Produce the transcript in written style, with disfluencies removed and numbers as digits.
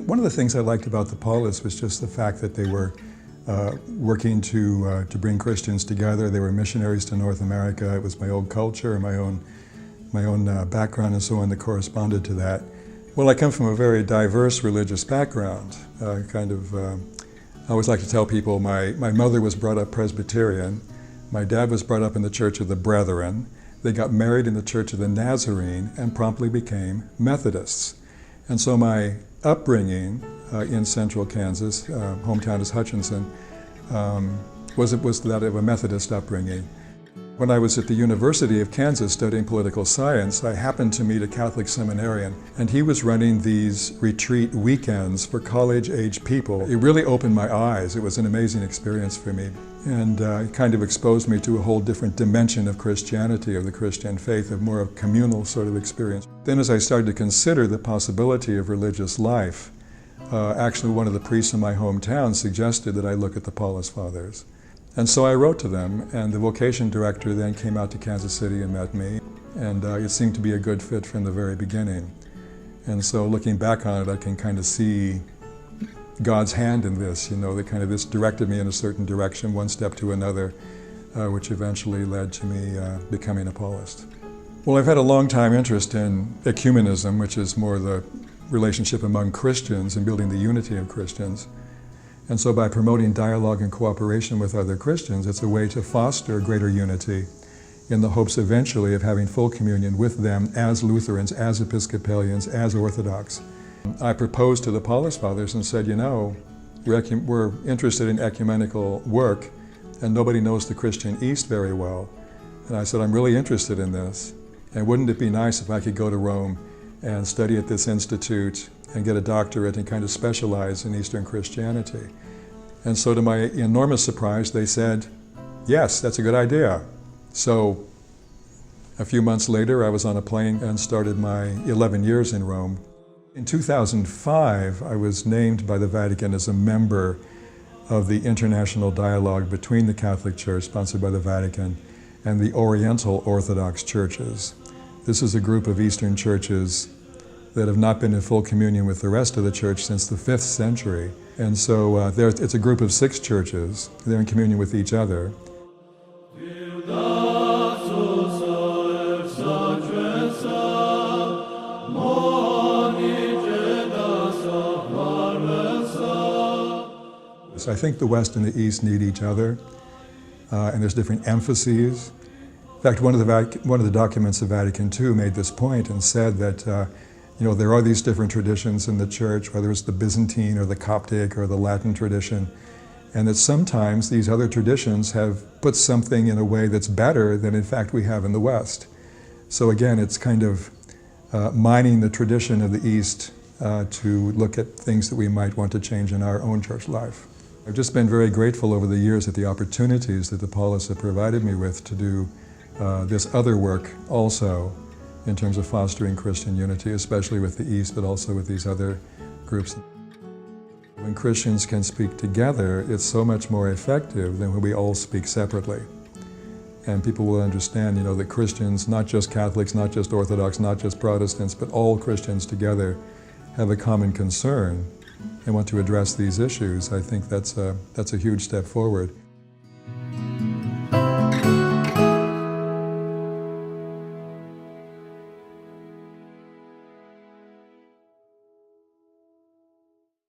One of the things I liked about the Paulists was just the fact that they were working to bring Christians together. They were missionaries to North America. It was my old culture and my own background and so on that corresponded to that. Well, I come from a very diverse religious background. I always like to tell people my mother was brought up Presbyterian. My dad was brought up in the Church of the Brethren. They got married in the Church of the Nazarene and promptly became Methodists. And so my upbringing in central Kansas, hometown is Hutchinson, was that of a Methodist upbringing. When I was at the University of Kansas studying political science, I happened to meet a Catholic seminarian, and he was running these retreat weekends for college-age people. It really opened my eyes. It was an amazing experience for me, and it kind of exposed me to a whole different dimension of Christianity, of the Christian faith, of more of a communal sort of experience. Then as I started to consider the possibility of religious life, actually one of the priests in my hometown suggested that I look at the Paulist Fathers. And so I wrote to them, and the vocation director then came out to Kansas City and met me, and it seemed to be a good fit from the very beginning. And so looking back on it, I can kind of see God's hand in this, that this directed me in a certain direction, one step to another, which eventually led to me becoming a Paulist. Well, I've had a long time interest in ecumenism, which is more the relationship among Christians and building the unity of Christians. And so by promoting dialogue and cooperation with other Christians, it's a way to foster greater unity in the hopes eventually of having full communion with them as Lutherans, as Episcopalians, as Orthodox. I proposed to the Paulist Fathers and said, we're interested in ecumenical work and nobody knows the Christian East very well. And I said, I'm really interested in this. And wouldn't it be nice if I could go to Rome and study at this institute and get a doctorate and kind of specialize in Eastern Christianity? And so to my enormous surprise, they said, yes, that's a good idea. So a few months later, I was on a plane and started my 11 years in Rome. In 2005, I was named by the Vatican as a member of the international dialogue between the Catholic Church, sponsored by the Vatican, and the Oriental Orthodox churches. This is a group of Eastern churches that have not been in full communion with the rest of the church since the 5th century. And so it's a group of 6 churches. They're in communion with each other. So I think the West and the East need each other, and there's different emphases. In fact, one of the documents of Vatican II made this point and said that there are these different traditions in the church, whether it's the Byzantine or the Coptic or the Latin tradition, and that sometimes these other traditions have put something in a way that's better than in fact we have in the West. So again, it's kind of mining the tradition of the East to look at things that we might want to change in our own church life. I've just been very grateful over the years at the opportunities that the Paulists have provided me with to do this other work also, in terms of fostering Christian unity, especially with the East, but also with these other groups. When Christians can speak together, it's so much more effective than when we all speak separately. And people will understand, that Christians, not just Catholics, not just Orthodox, not just Protestants, but all Christians together have a common concern and want to address these issues. I think that's a huge step forward.